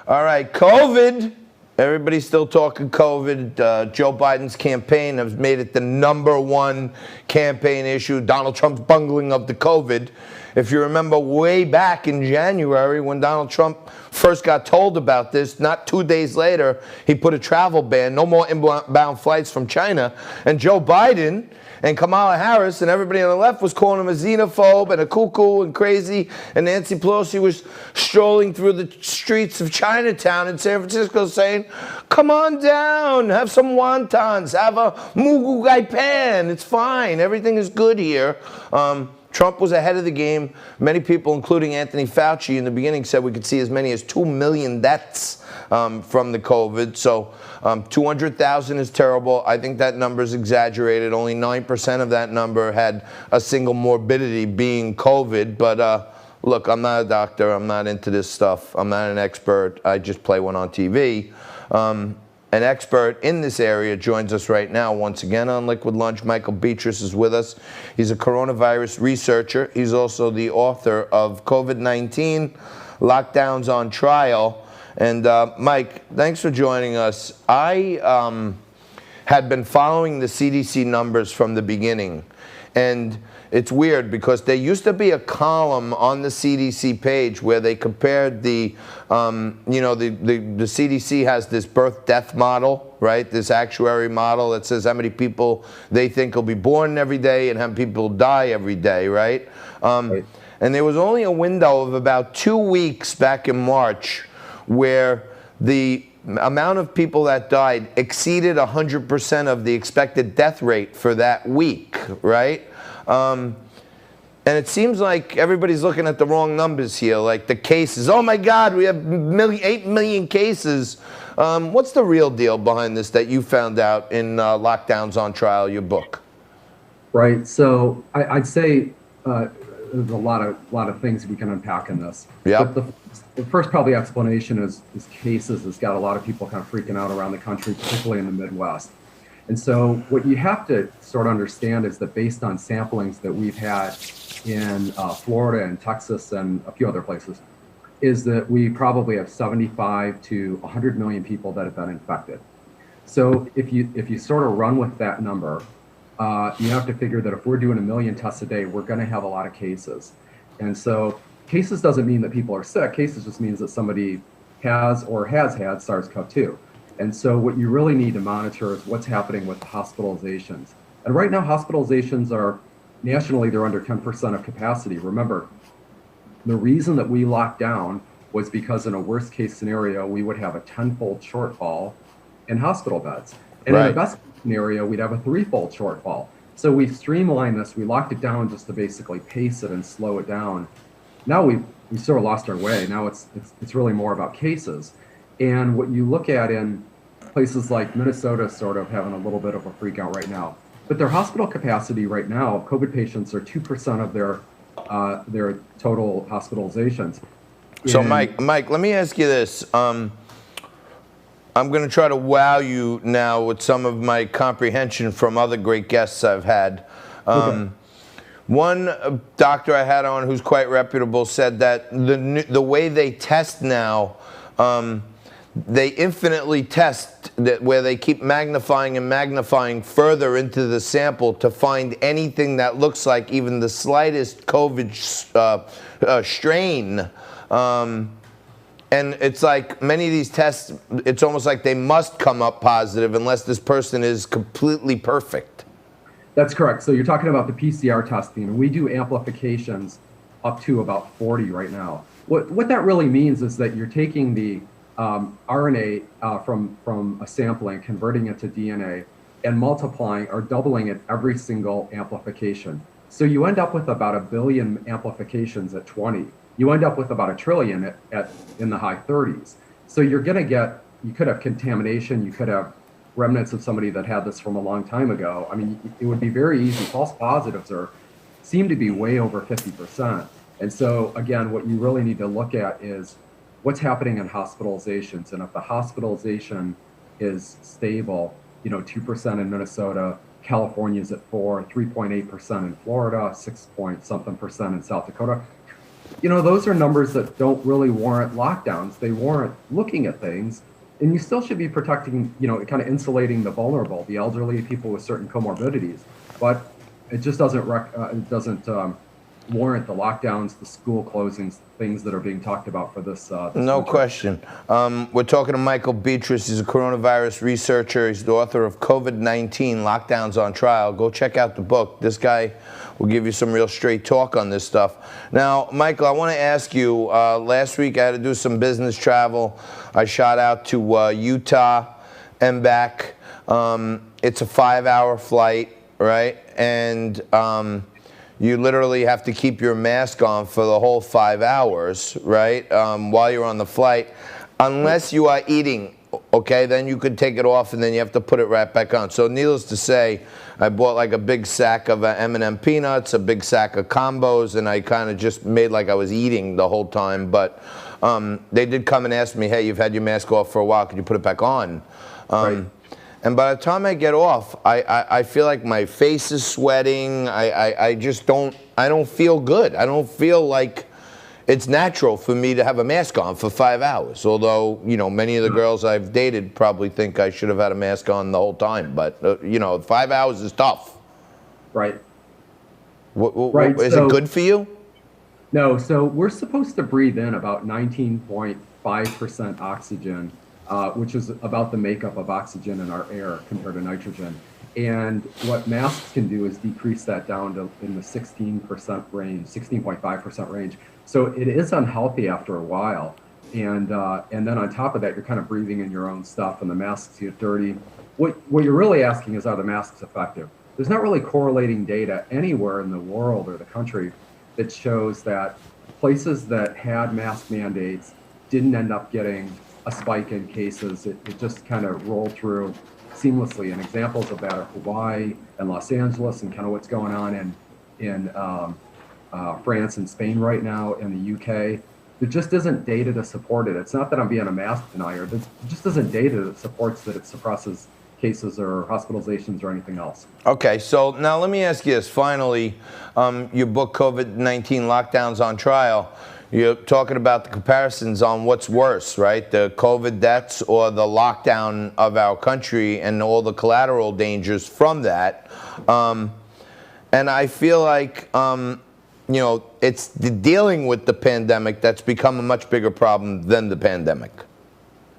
All right, COVID. Everybody's still talking COVID. Joe Biden's campaign has made it the #1 campaign issue. Donald Trump's bungling of the COVID. If you remember way back in January when Donald Trump first got told about this, not 2 days later, he put a travel ban, no more inbound flights from China. And Joe Biden and Kamala Harris and everybody on the left was calling him a xenophobe and a cuckoo and crazy. And Nancy Pelosi was strolling through the streets of Chinatown in San Francisco saying, come on down, have some wontons, have a mugu gai pan. It's fine. Everything is good here. Trump was ahead of the game. Many people, including Anthony Fauci, in the beginning said we could see as many as 2 million deaths from the COVID. So 200,000 is terrible. I think that number is exaggerated. Only 9% of that number had a single morbidity being COVID. But look, I'm not a doctor. I'm not into this stuff. I'm not an expert. I just play one on TV. An expert in this area joins us right now once again on Liquid Lunch. Michael Betrus is with us. He's a coronavirus researcher. He's also the author of COVID-19 Lockdowns on Trial. And Mike, thanks for joining us. I had been following the CDC numbers from the beginning. And it's weird because there used to be a column on the CDC page where they compared the CDC has this birth-death model, right? This actuary model that says how many people they think will be born every day and how many people die every day, right? Right. And there was only a window of about 2 weeks back in March where the amount of people that died exceeded 100% of the expected death rate for that week, right? And it seems like everybody's looking at the wrong numbers here, like the cases. Oh my God, we have 8 million cases. What's the real deal behind this that you found out in Lockdowns on Trial, your book? Right. So I'd say there's a lot of things we can unpack in this. Yeah. The first probably explanation is cases has got a lot of people kind of freaking out around the country, particularly in the Midwest. And so what you have to sort of understand is that based on samplings that we've had in Florida and Texas and a few other places, is that we probably have 75 to 100 million people that have been infected. So if you sort of run with that number, you have to figure that if we're doing 1 million tests a day, we're going to have a lot of cases. And so cases doesn't mean that people are sick. Cases just means that somebody has or has had SARS-CoV-2. And so what you really need to monitor is what's happening with hospitalizations. And right now, hospitalizations are nationally, they're under 10% of capacity. Remember, the reason that we locked down was because in a worst case scenario, we would have a 10-fold shortfall in hospital beds. And Right. in the best case scenario, we'd have a 3-fold shortfall. So we've streamlined this. We locked it down just to basically pace it and slow it down. Now we sort of lost our way. Now it's really more about cases. And what you look at in places like Minnesota sort of having a little bit of a freak out right now. But their hospital capacity right now, COVID patients are 2% of their total hospitalizations. So Mike, let me ask you this. I'm going to try to wow you now with some of my comprehension from other great guests I've had. Okay. One doctor I had on who's quite reputable said that the way they test now, they infinitely test that where they keep magnifying and magnifying further into the sample to find anything that looks like even the slightest COVID strain. And it's like many of these tests, it's almost like they must come up positive unless this person is completely perfect. That's correct. So you're talking about the PCR testing, and we do amplifications up to about 40 right now. What that really means is that you're taking the RNA from a sampling, converting it to DNA, and multiplying or doubling it every single amplification. So you end up with about 1 billion amplifications at 20. You end up with about 1 trillion in the high 30s. So you're going to get, you could have contamination, you could have remnants of somebody that had this from a long time ago. I mean, it would be very easy. False positives seem to be way over 50%. And so again, what you really need to look at is what's happening in hospitalizations. And if the hospitalization is stable, 2% in Minnesota, California is at 4, 3.8% in Florida, 6 point something percent in South Dakota. those are numbers that don't really warrant lockdowns. They warrant looking at things, and you still should be protecting, kind of insulating the vulnerable, the elderly, people with certain comorbidities. But it just doesn't warrant the lockdowns, the school closings, things that are being talked about for this. No question. We're talking to Michael Betrus. He's a coronavirus researcher. He's the author of COVID-19 Lockdowns on Trial. Go check out the book. This guy will give you some real straight talk on this stuff. Now, Michael, I want to ask you, last week I had to do some business travel. I shot out to Utah and back. It's a 5-hour flight, right? And you literally have to keep your mask on for the whole 5 hours, right, while you're on the flight, unless you are eating, okay? Then you could take it off, and then you have to put it right back on. So needless to say, I bought like a big sack of M&M peanuts, a big sack of combos, and I kind of just made like I was eating the whole time. But they did come and ask me, hey, you've had your mask off for a while. Could you put it back on? Right. And by the time I get off, I feel like my face is sweating. I just don't feel good. I don't feel like it's natural for me to have a mask on for 5 hours. Although, many of the girls I've dated probably think I should have had a mask on the whole time. But, 5 hours is tough. Right. Right. Is it good for you? No. So we're supposed to breathe in about 19.5% oxygen. Which is about the makeup of oxygen in our air compared to nitrogen. And what masks can do is decrease that down to in the 16% range, 16.5% range. So it is unhealthy after a while. And then on top of that, you're kind of breathing in your own stuff, and the masks get dirty. What you're really asking is, are the masks effective? There's not really correlating data anywhere in the world or the country that shows that places that had mask mandates didn't end up getting a spike in cases. It just kind of rolled through seamlessly. And examples of that are Hawaii and Los Angeles, and kind of what's going on in France and Spain right now, and the UK. There just isn't data to support it. It's not that I'm being a mask denier. There just isn't data that supports that it suppresses cases or hospitalizations or anything else. Okay, so now let me ask you this. Finally, your book, COVID-19 Lockdowns on Trial, you're talking about the comparisons on what's worse, right? The COVID deaths or the lockdown of our country and all the collateral dangers from that. And I feel like, it's the dealing with the pandemic that's become a much bigger problem than the pandemic.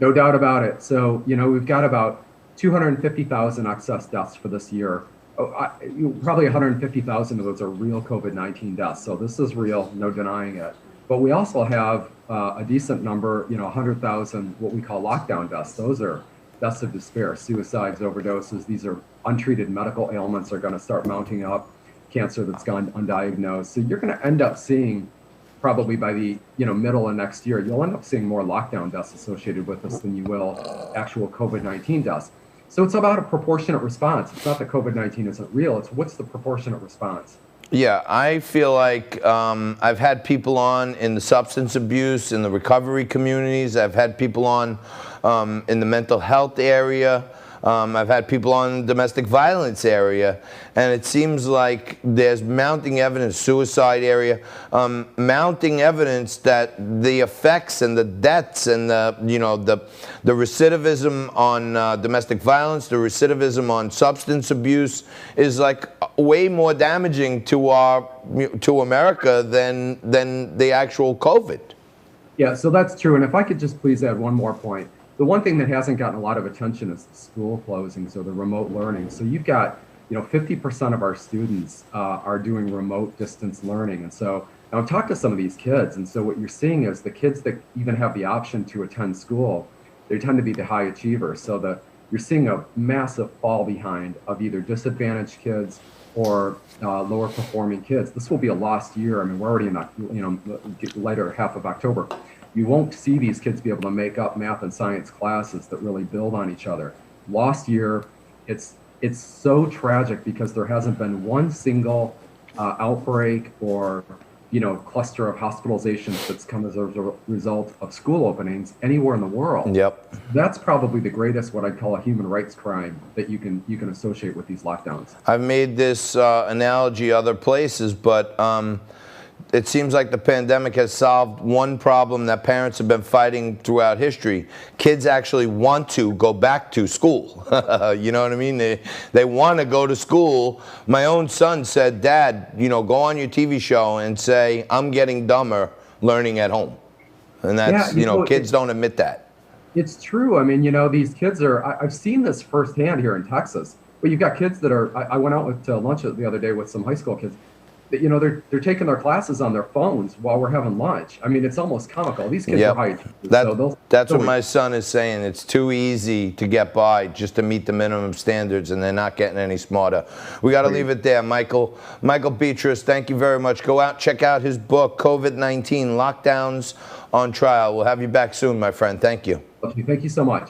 No doubt about it. So, we've got about 250,000 excess deaths for this year. Probably 150,000 of those are real COVID-19 deaths. So this is real, no denying it. But we also have a decent number, 100,000 what we call lockdown deaths. Those are deaths of despair, suicides, overdoses. These are untreated medical ailments are going to start mounting up, cancer that's gone undiagnosed. So you're going to end up seeing, probably by the middle of next year, you'll end up seeing more lockdown deaths associated with this than you will actual COVID-19 deaths. So it's about a proportionate response. It's not that COVID-19 isn't real. It's what's the proportionate response. Yeah, I feel like I've had people on in the substance abuse, in the recovery communities. I've had people on in the mental health area. I've had people on the domestic violence area, and it seems like there's mounting evidence, suicide area, mounting evidence that the effects and the deaths and the recidivism on domestic violence, the recidivism on substance abuse is like way more damaging to America than the actual COVID. Yeah, so that's true. And if I could just please add one more point. The one thing that hasn't gotten a lot of attention is the school closings or the remote learning. So you've got, 50% of our students are doing remote distance learning. And so now I've talked to some of these kids. And so what you're seeing is the kids that even have the option to attend school, they tend to be the high achievers. So you're seeing a massive fall behind of either disadvantaged kids or lower performing kids. This will be a lost year. I mean, we're already in the later half of October. You won't see these kids be able to make up math and science classes that really build on each other. Lost year, it's so tragic because there hasn't been one single outbreak or cluster of hospitalizations that's come as a result of school openings anywhere in the world. Yep. That's probably the greatest, what I'd call a human rights crime that you can associate with these lockdowns. I've made this analogy other places, but it seems like the pandemic has solved one problem that parents have been fighting throughout history. Kids actually want to go back to school. You know what I mean? They want to go to school. My own son said, Dad, you know, go on your TV show and say, I'm getting dumber learning at home. And that's, Yeah, you know, kids don't admit that. it's true. I mean, you know, these kids are, I've seen this firsthand here in Texas, but you've got kids that are, I went out with lunch the other day with some high school kids. That, you know, they're taking their classes on their phones while we're having lunch. I mean, it's almost comical. These kids are high achievers. That's what my son is saying. It's too easy to get by just to meet the minimum standards, and they're not getting any smarter. We got to leave it there, Michael. Michael Betrus, thank you very much. Go out, check out his book, COVID-19 Lockdowns on Trial. We'll have you back soon, my friend. Thank you. Okay, thank you so much.